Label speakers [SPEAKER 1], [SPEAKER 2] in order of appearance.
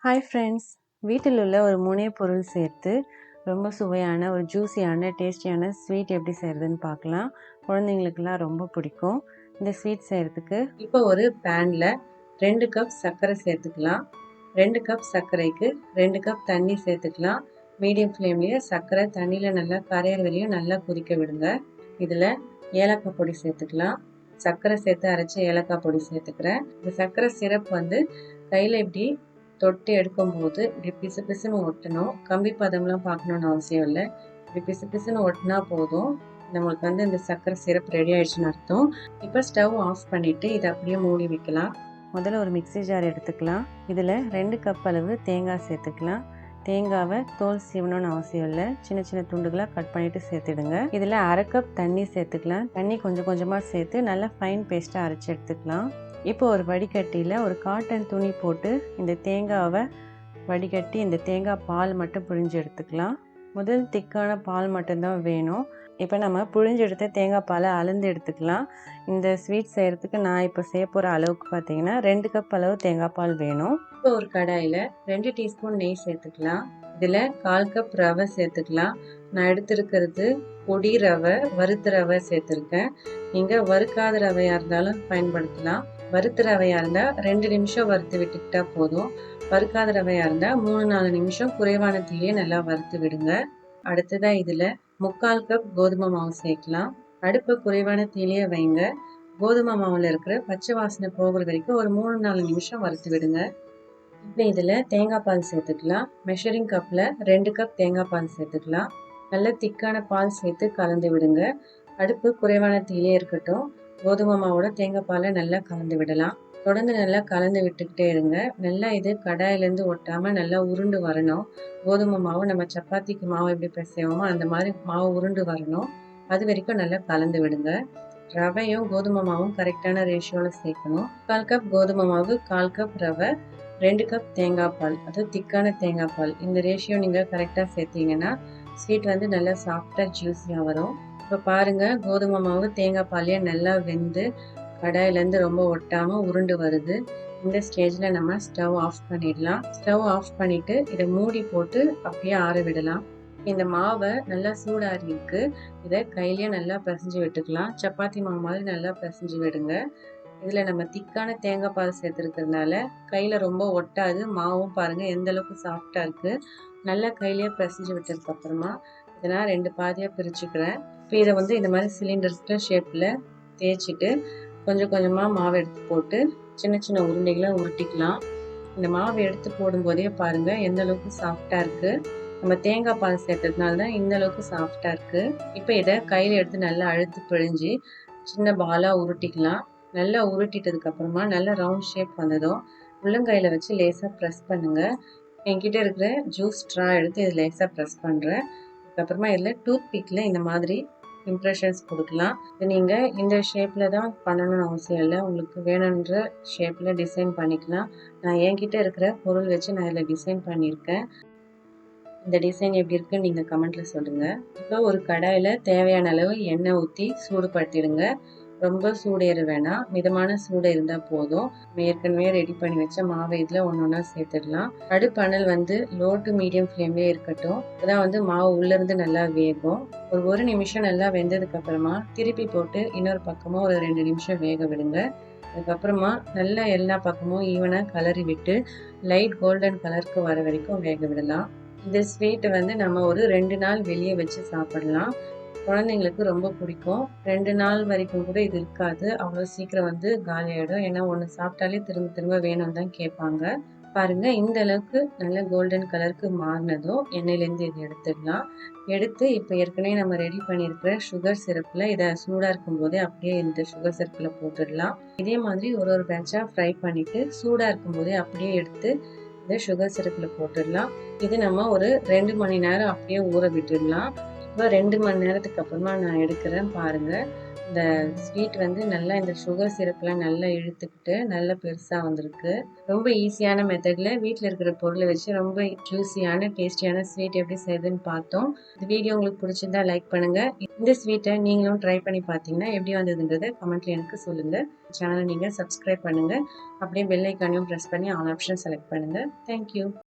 [SPEAKER 1] Hi friends, வீட்டில் உள்ள ஒரு முனைய பொருள் சேர்த்து ரொம்ப சுவையான ஒரு ஜூஸியான டேஸ்டியான ஸ்வீட் எப்படி செய்கிறதுன்னு பார்க்கலாம். குழந்தைங்களுக்கெல்லாம் ரொம்ப பிடிக்கும். இந்த ஸ்வீட் செய்கிறதுக்கு இப்போ ஒரு பேனில் 2 கப் சர்க்கரை சேர்த்துக்கலாம். 2 கப் சர்க்கரைக்கு 2 கப் தண்ணி சேர்த்துக்கலாம். மீடியம் ஃப்ளேம்லேயே சர்க்கரை தண்ணியில் நல்லா கரையிற வரையும் நல்லா கொதிக்க விடுங்க. இதில் ஏலக்காய் பொடி சேர்த்துக்கலாம். சர்க்கரை சேர்த்து அரைச்ச ஏலக்காய் பொடி சேர்த்துக்கிறேன். இந்த சர்க்கரை சிரப் கையில் இப்படி தொட்டு எடுக்கும்போது இப்படி பிசு பிசுன்னு ஒட்டணும். கம்பி பதம்லாம் பார்க்கணுன்னு அவசியம் இல்லை. இப்படி பிசு பிசுன்னு ஒட்டினா போதும். நம்மளுக்கு இந்த சர்க்கரை சிரப் ரெடி ஆயிடுச்சுன்னு அர்த்தம். இப்போ ஸ்டவ் ஆஃப் பண்ணிவிட்டு இதை அப்படியே மூடி வைக்கலாம். முதல்ல ஒரு மிக்ஸி ஜார் எடுத்துக்கலாம். இதில் 2 கப் அளவு தேங்காய் சேர்த்துக்கலாம். தேங்காவை தோல் சீவணும்னு அவசியம் இல்லை. சின்ன சின்ன துண்டுகளாக கட் பண்ணிவிட்டு சேர்த்துடுங்க. இதில் 1/2 கப் தண்ணி சேர்த்துக்கலாம். தண்ணி கொஞ்சம் கொஞ்சமாக சேர்த்து நல்லா ஃபைன் பேஸ்ட்டாக அரைச்சி எடுத்துக்கலாம். இப்போ ஒரு வடிகட்டியில் ஒரு காட்டன் துணி போட்டு இந்த தேங்காவை வடிகட்டி இந்த தேங்காய் பால் மட்டும் புழிஞ்சு எடுத்துக்கலாம். முதல் திக்கான பால் மட்டும்தான் வேணும். இப்போ நம்ம புழிஞ்சு எடுத்த தேங்காய் பாலை அளந்து எடுத்துக்கலாம். இந்த ஸ்வீட் செய்கிறதுக்கு நான் இப்போ செய்ய போகிற அளவுக்கு பார்த்தீங்கன்னா 2 கப் அளவு தேங்காய் பால் வேணும். இப்போ ஒரு கடாயில் 2 டீஸ்பூன் நெய் சேர்த்துக்கலாம். இதில் 1/4 கப் ரவை சேர்த்துக்கலாம். நான் எடுத்துருக்கிறது பொடி ரவை, வறுத்த ரவை சேர்த்துருக்கேன். நீங்கள் வறுக்காத ரவையாக இருந்தாலும் பயன்படுத்தலாம். வறுத்த ரவையாக இருந்தால் 2 நிமிஷம் வறுத்து விட்டுக்கிட்டா போதும். வறுக்காத ரவையாக இருந்தால் 3-4 நிமிஷம் குறைவான தீயிலே நல்லா வறுத்து விடுங்க. அடுத்ததாக இதில் 3/4 கப் கோதுமை மாவு சேர்க்கலாம். அடுப்பை குறைவான தீயிலே வைங்க. கோதுமை மாவில் இருக்கிற பச்சை வாசனை போகிற வரைக்கும் ஒரு 3-4 நிமிஷம் வறுத்து விடுங்க. இப்போ இதில் தேங்காய் பால் சேர்த்துக்கலாம். மெஷரிங் கப்பில் 2 கப் தேங்காய் பால் சேர்த்துக்கலாம். நல்ல திக்கான பால் சேர்த்து கலந்து விடுங்க. அடுப்பு குறைவான தீயிலே இருக்கட்டும். கோதுமை மாவோட தேங்காய் பாலை நல்லா கலந்து விடலாம். தொடர்ந்து நல்லா கலந்து விட்டுக்கிட்டே இருங்க. நல்லா இது கடாயிலேருந்து ஒட்டாமல் நல்லா உருண்டு வரணும். கோதுமை மாவு நம்ம சப்பாத்திக்கு மாவு எப்படி பிசைவோமோ அந்த மாதிரி மாவு உருண்டு வரணும். அது வரைக்கும் நல்லா கலந்து விடுங்க. ரவையும் கோதுமை மாவும் கரெக்டான ரேஷியோவில் சேர்க்கணும். 1/4 கப் கோதுமை மாவு, 1/4 கப் ரவை, 2 கப் தேங்காய் பால், அது திக்கான தேங்காய் பால். இந்த ரேஷியோ நீங்கள் கரெக்டாக சேர்த்தீங்கன்னா ஸ்வீட் நல்லா சாஃப்டாக ஜூஸியாக வரும். இப்போ பாருங்கள், கோதுமை மாவு தேங்காய் பாலையே நல்லா வெந்து கடாயிலேருந்து ரொம்ப ஒட்டாமல் உருண்டு வருது. இந்த ஸ்டேஜில் நம்ம ஸ்டவ் ஆஃப் பண்ணிடலாம். ஸ்டவ் ஆஃப் பண்ணிவிட்டு இதை மூடி போட்டு அப்படியே ஆற விடலாம். இந்த மாவை நல்லா சூடாகி இருக்கு. இதை கையிலேயே நல்லா பிசைஞ்சு விட்டுக்கலாம். சப்பாத்தி மாவு மாதிரி நல்லா பிசைஞ்சு விடுங்க. இதில் நம்ம திக்கான தேங்காய் பால் சேர்த்துருக்கிறதுனால கையில் ரொம்ப ஒட்டாது. மாவும் பாருங்கள் எந்த அளவுக்கு சாஃப்டாக இருக்குது. நல்லா கையிலேயே பிசைஞ்சு விட்டதுக்கப்புறமா இதை நான் 2 பாதியாக பிரிச்சுக்கிறேன். இப்போ இதை இந்த மாதிரி சிலிண்டர் ஷேப்பில் தேய்ச்சிட்டு கொஞ்சம் கொஞ்சமாக மாவு எடுத்து போட்டு சின்ன சின்ன உருண்டைகளை உருட்டிக்கலாம். இந்த மாவு எடுத்து போடும்போதே பாருங்கள் எந்த அளவுக்கு சாஃப்டாக இருக்குது. நம்ம தேங்காய் பால் சேர்த்ததுனால தான் இந்த அளவுக்கு சாஃப்டாக இருக்குது. இப்போ இதை கையில் எடுத்து நல்லா அழுத்தி பிழிஞ்சு சின்ன பாலாக உருட்டிக்கலாம். நல்லா உருட்டிட்டதுக்கப்புறமா நல்ல ரவுண்ட் ஷேப் வந்ததும் உள்ளங்கையில் வச்சு லேசாக ப்ரெஸ் பண்ணுங்கள். என்கிட்ட இருக்கிற ஜூஸ் ஸ்ட்ரா எடுத்து இதில் லேசாக ப்ரெஸ் பண்ணுறேன். அதுக்கப்புறமா இதில் டூத் பிக்கில் இந்த மாதிரி இம்ப்ரெஷன்ஸ் கொடுக்கலாம். இது நீங்கள் இந்த ஷேப்பில் தான் பண்ணணும்னு அவசியம் இல்லை. உங்களுக்கு வேணுன்ற ஷேப்பில் டிசைன் பண்ணிக்கலாம். நான் என்கிட்ட இருக்கிற பொருள் வச்சு நான் இதில் டிசைன் பண்ணியிருக்கேன். இந்த டிசைன் எப்படி இருக்குன்னு நீங்கள் கமெண்ட்டில் சொல்லுங்கள். இப்போ ஒரு கடாயில் தேவையான அளவு எண்ணெய் ஊற்றி சூடுபடுத்திடுங்க. ரொம்ப சூடு ஏற வேணாம், மிதமான சூடு இருந்தால் போதும். ஏற்கனவே ரெடி பண்ணி வச்ச மாவை இதில் ஒன்றா சேர்த்துடலாம். அடுப்பணல் லோ டு மீடியம் ஃப்ளேம்லேயே இருக்கட்டும். அதான் மாவு உள்ளேருந்து நல்லா வேகும். ஒரு நிமிஷம் நல்லா வெந்ததுக்கப்புறமா திருப்பி போட்டு இன்னொரு பக்கமும் ஒரு 2 நிமிஷம் வேக விடுங்க. அதுக்கப்புறமா நல்லா எல்லா பக்கமும் ஈவனாக கலரி விட்டு லைட் கோல்டன் கலருக்கு வர வரைக்கும் வேக விடலாம். இந்த ஸ்வீட்டை நம்ம ஒரு 2 நாள் வெளியே வச்சு சாப்பிடலாம். குழந்தைங்களுக்கு ரொம்ப பிடிக்கும். 2 நாள் வரைக்கும் கூட இது இருக்காது. அவ்வளோ சீக்கிரம் காலியாகிடும். ஏன்னா ஒன்று சாப்பிட்டாலே திரும்ப திரும்ப வேணும்னு தான் கேட்பாங்க. பாருங்கள், இந்த அளவுக்கு நல்ல கோல்டன் கலருக்கு மாறினதும் எண்ணெயிலேருந்து இதை எடுத்துடலாம். எடுத்து இப்போ ஏற்கனவே நம்ம ரெடி பண்ணியிருக்கிற சுகர் சிரப்பில் இதை சூடாக இருக்கும்போதே அப்படியே இந்த சுகர் சிரப்பில் போட்டுடலாம். இதே மாதிரி ஒரு பேட்சாக ஃப்ரை பண்ணிவிட்டு சூடாக இருக்கும்போதே அப்படியே எடுத்து இதை சுகர் சிரப்பில் போட்டுடலாம். இது நம்ம ஒரு 2 மணி நேரம் அப்படியே ஊற விட்டுடலாம். இப்போ 2 மணி நேரத்துக்கு அப்புறமா நான் எடுக்கிறேன். பாருங்கள், இந்த ஸ்வீட் வந்து நல்லா இந்த சுகர் சிரப்லாம் நல்லா இழுத்துக்கிட்டு நல்லா பெருசாக வந்திருக்கு. ரொம்ப ஈஸியான மெத்தடில் வீட்டில் இருக்கிற பொருளை வச்சு ரொம்ப ஜூஸியான டேஸ்டியான ஸ்வீட் எப்படி செய்யுதுன்னு பார்த்தோம். இந்த வீடியோ உங்களுக்கு பிடிச்சிருந்தா லைக் பண்ணுங்கள். இந்த ஸ்வீட்டை நீங்களும் ட்ரை பண்ணி பார்த்தீங்கன்னா எப்படி வந்ததுன்றதை கமெண்ட்டில் எனக்கு சொல்லுங்கள். சேனலை நீங்கள் சப்ஸ்கிரைப் பண்ணுங்கள். அப்படியே பெல் ஐக்கானையும் ப்ரெஸ் பண்ணி ஆல் ஆப்ஷன் செலக்ட் பண்ணுங்கள். தேங்க்யூ.